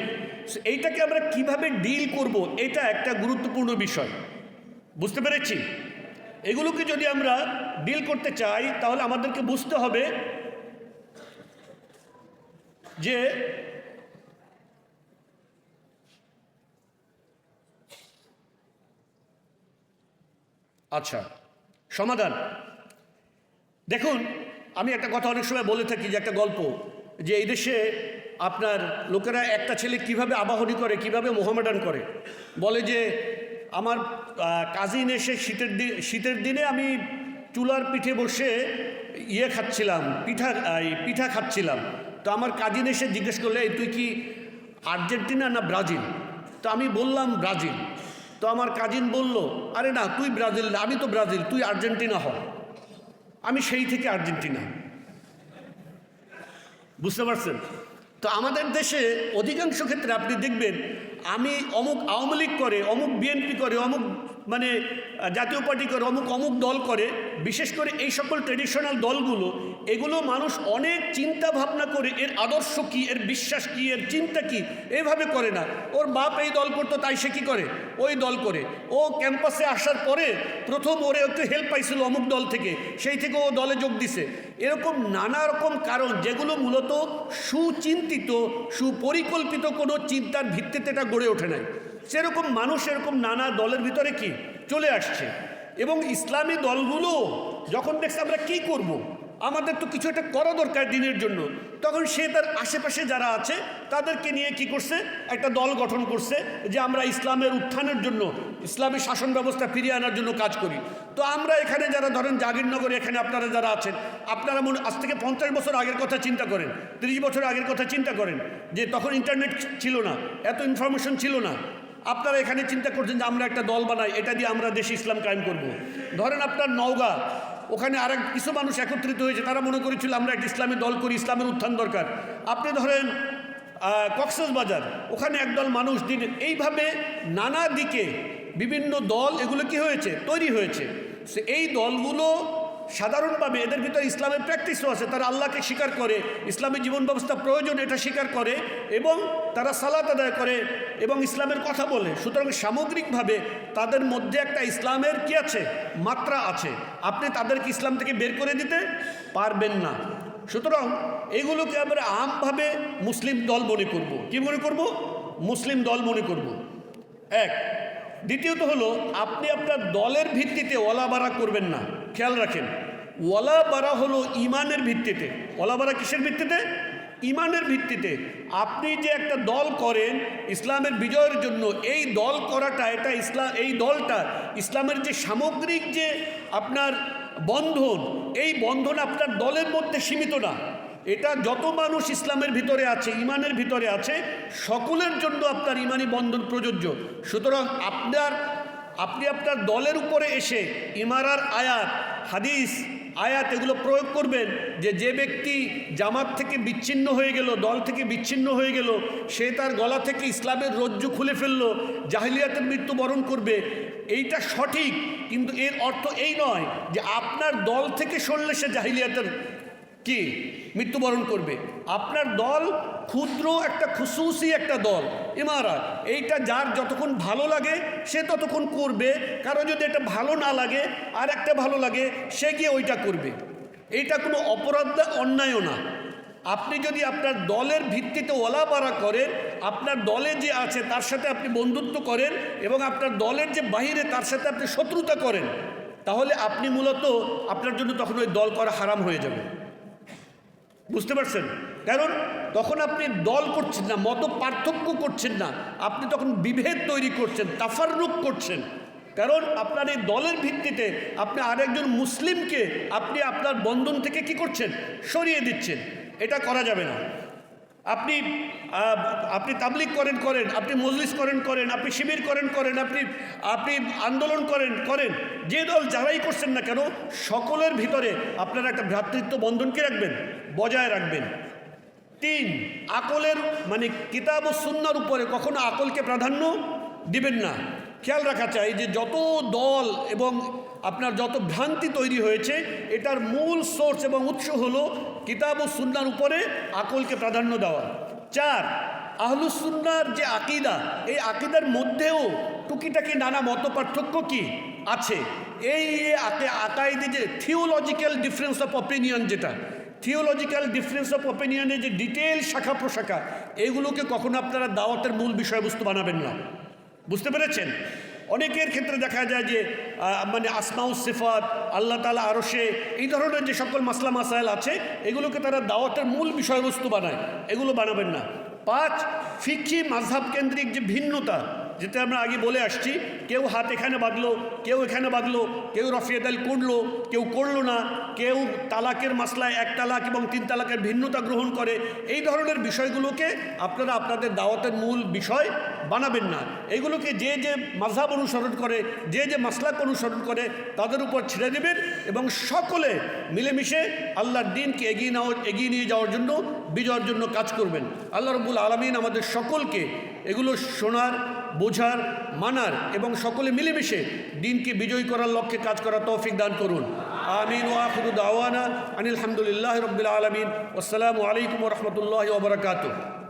এইটাকে আমরা কিভাবে ডিল করব, এটা একটা গুরুত্বপূর্ণ বিষয়। বুঝতে পেরেছি? এগুলোকে যদি আমরা ডিল করতে চাই তাহলে আমাদেরকে বুঝতে হবে যে আচ্ছা সমাধান। দেখুন, আমি একটা কথা অনেক সময় বলে থাকি, যে একটা গল্প, যে এই দেশে আপনার লোকেরা একটা ছেলে কিভাবে আবাহনী করে, কিভাবে মোহামেডান করে। বলে যে আমার কাজিন এসে শীতের দিনে আমি চুলার পিঠে বসে খাচ্ছিলাম, পিঠা খাচ্ছিলাম। তো আমার কাজিন এসে জিজ্ঞেস করলে, তুই কি আর্জেন্টিনা না ব্রাজিল? তো আমি বললাম ব্রাজিল। তো আমার কাজিন বলল, আরে না, তুই ব্রাজিল না, আমি তো ব্রাজিল, তুই আর্জেন্টিনা হ। আমি সেই থেকে আর্জেন্টিনা। বুঝতে পারছেন? তো আমাদের দেশে অধিকাংশ ক্ষেত্রে আপনি দেখবেন, আমি অমুক আওয়ামী লীগ করে, অমুক বিএনপি করে, অমুক মানে জাতীয় পার্টি করে, অমুক দল করে। বিশেষ করে এই সকল ট্রেডিশনাল দলগুলো, এগুলো মানুষ অনেক চিন্তা ভাবনা করে এর আদর্শ কি, এর বিশ্বাস কি, এর চিন্তা কি, এইভাবে করে না। ওর বাপ এই দল করতো তাই সে কী করে, ওই দল করে। ও ক্যাম্পাসে আসার পরে প্রথম ওরে একটু হেল্প পাইছিল অমুক দল থেকে, সেই থেকে ও দলে যোগ দিছে। এরকম নানা রকম কারণ, যেগুলো মূলত সুচিন্তিত সুপরিকল্পিত কোনো চিন্তার ভিত্তিতে এটা গড়ে ওঠে নাই। সেরকম মানুষ এরকম নানা দলের ভিতরে কি চলে আসছে। এবং ইসলামী দলগুলো যখন দেখছে আমরা কি করব, আমাদের তো কিছু একটা করা দরকার দিনের জন্য, তখন সে তার আশেপাশে যারা আছে তাদেরকে নিয়ে কি করছে, একটা দল গঠন করছে, যে আমরা ইসলামের উত্থানের জন্য, ইসলামী শাসন ব্যবস্থা ফিরিয়ে আনার জন্য কাজ করি। তো আমরা এখানে যারা ধরেন জাগিরনগরে এখানে আপনারা যারা আছেন, আপনারা আজ থেকে 50 বছর আগের কথা চিন্তা করেন, 30 বছর আগের কথা চিন্তা করেন, যে তখন ইন্টারনেট ছিল না, এত ইনফরমেশন ছিল না। আপনারা এখানে চিন্তা করছেন যে আমরা একটা দল বানাই, এটা দিয়ে আমরা দেশে ইসলাম কায়েম করব। ধরেন আপনার নওগাঁ, ওখানে আরেক কিছু মানুষ একত্রিত হয়েছে, তারা মনে করেছিল আমরা একটা ইসলামী দল করি, ইসলামের উত্থান দরকার। আপনি ধরেন কক্সবাজার, ওখানে একদল মানুষ দিন, এইভাবে নানা দিকে বিভিন্ন দল, এগুলো কি হয়েছে, তৈরি হয়েছে। এই দলগুলো সাধারণভাবে এদের ভিতরে ইসলামের প্র্যাকটিসও আছে, তারা আল্লাহকে স্বীকার করে, ইসলামী জীবন ব্যবস্থা প্রয়োজন এটা স্বীকার করে, এবং তারা সালাত আদায় করে এবং ইসলামের কথা বলে। সুতরাং সামগ্রিকভাবে তাদের মধ্যে একটা ইসলামের কি আছে, মাত্রা আছে। আপনি তাদেরকে ইসলাম থেকে বের করে দিতে পারবেন না। সুতরাং এগুলোকে আমরা আমভাবে মুসলিম দল মনে করব। কি মনে করব? মুসলিম দল মনে করব, এক। দ্বিতীয়ত হলো, আপনি আপনার দলের ভিত্তিতে ওলাবারা করবেন না। খেয়াল রাখেন, ওলাবারা হলো ইমানের ভিত্তিতে। ওলাবারা কিসের ভিত্তিতে? ইমানের ভিত্তিতে। আপনি যে একটা দল করেন ইসলামের বিজয়ের জন্য, এই দল করাটা এটা এই দলটা ইসলামের যে সামগ্রিক যে আপনার বন্ধন, এই বন্ধন আপনার দলের মধ্যে সীমিত না। এটা যত মানুষ ইসলামের ভিতরে আছে, ইমানের ভিতরে আছে, সকলের জন্য আপনার ইমানি বন্ধন প্রযোজ্য। সুতরাং আপনি আপনার দলের উপরে এসে ইমারার আয়াত, হাদিস, আয়াত এগুলো প্রয়োগ করবেন যে ব্যক্তি জামাত থেকে বিচ্ছিন্ন হয়ে গেল, দল থেকে বিচ্ছিন্ন হয়ে গেল, সে তার গলা থেকে ইসলামের রজ্জু খুলে ফেললো, জাহিলিয়াতের মৃত্যুবরণ করবে, এইটা সঠিক। কিন্তু এর অর্থ এই নয় যে আপনার দল থেকে সরলে সে জাহিলিয়াতের কি মৃত্যুবরণ করবে। আপনার দল ক্ষুদ্র একটা খুসুসি একটা দল, ইমারাত, এইটা যার যতক্ষণ ভালো লাগে সে ততক্ষণ করবে। কারো যদি এটা ভালো না লাগে আর একটা ভালো লাগে, সে গিয়ে ওইটা করবে। এইটা কোনো অপরাধ না, অন্যায়ও না। আপনি যদি আপনার দলের ভিত্তিতে ওলাবারা করেন, আপনার দলে যে আছে তার সাথে আপনি বন্ধুত্ব করেন এবং আপনার দলের যে বাহিরে তার সাথে আপনি শত্রুতা করেন, তাহলে আপনি মূলত আপনার জন্য তখন ওই দল করা হারাম হয়ে যাবে। বুঝতে পারছেন? কারণ তখন আপনি দল করছেন না, মত পার্থক্য করছেন না, আপনি তখন বিভেদ তৈরি করছেন, তাফাররুক করছেন। কারণ আপনার এই দলের ভিত্তিতে আপনি আরেকজন মুসলিমকে আপনি আপনার বন্ধন থেকে কি করছেন, সরিয়ে দিচ্ছেন। এটা করা যাবে না। আপনি তাবলিগ করেন, আপনি মজলিস করেন, আপনি শিবির করেন, আপনি আন্দোলন করেন, যে দল যারাই করছেন না কেন, সকলের ভিতরে আপনারা একটা ভ্রাতৃত্ব বন্ধনকে রাখবেন, বজায় রাখবেন। 3, আকলের মানে কিতাব ও সুন্নাহর উপরে কখনো আকলকে প্রাধান্য দিবেন না। খেয়াল রাখা চাই যে যত দল এবং আপনার যত ভ্রান্তি তৈরি হয়েছে, এটার মূল সোর্স এবং উৎস হলো কিতাব ও সুন্নাহর উপরে আকলকে প্রাধান্য দেওয়া। 4, আহলুস সুন্নাহর যে আকিদা, এই আকিদার মধ্যেও টুকিটাকি নানা মত পার্থক্য কি আছে। এই আকাইদে যে থিওলজিক্যাল ডিফারেন্স অফ অপিনিয়ন, যেটা থিওলজিক্যাল ডিফারেন্স অফ অপিনিয়নের যে ডিটেল শাখা প্রশাখা, এগুলোকে কখনো আপনারা দাওয়াতের মূল বিষয়বস্তু বানাবেন না। বুঝতে পেরেছেন? অনেকের ক্ষেত্রে দেখা যায় যে মানে আসমাউস সিফাত, আল্লাহ তাআলা আরশে, এই ধরনের যে সকল মাসলা মাসাইল আছে, এগুলোকে তারা দাওয়াতের মূল বিষয়বস্তু বানায়, এগুলো বানাবেন না। 5, ফিকহি মাযহাব কেন্দ্রিক যে ভিন্নতা, যেটা আমরা আগে বলে আসছি, কেউ হাত এখানে বাঁধলো, কেউ এখানে বাঁধলো, কেউ রফিয়াদাল করলো, কেউ করলো না, কেউ তালাকের মাসলায় 1 তালাক এবং 3 তালাকের ভিন্নতা গ্রহণ করে, এই ধরনের বিষয়গুলোকে আপনারা আপনাদের দাওয়াতের মূল বিষয় বানাবেন না। এগুলোকে যে মাযহাব অনুসরণ করে, যে মাসলাক অনুসরণ করে, তাদের উপর ছেড়ে দেবেন এবং সকলে মিলেমিশে আল্লাহর দ্বীনকে এগিয়ে নিয়ে যাওয়ার জন্য, বিজয়ের জন্য কাজ করবেন। আল্লাহ রাব্বুল আলামিন আমাদের সকলকে এগুলো শোনার, বোঝার, মানার এবং সকলে মিলেমিশে দ্বীনকে বিজয়ী করার লক্ষ্যে কাজ করার তৌফিক দান করুন। আমিন। ওয়া আখিরু দাওয়ানা আনিল হামদুলিল্লাহি রাব্বিল আলামিন। আসসালামু আলাইকুম ওয়া রাহমাতুল্লাহি ওয়া বারাকাতুহু।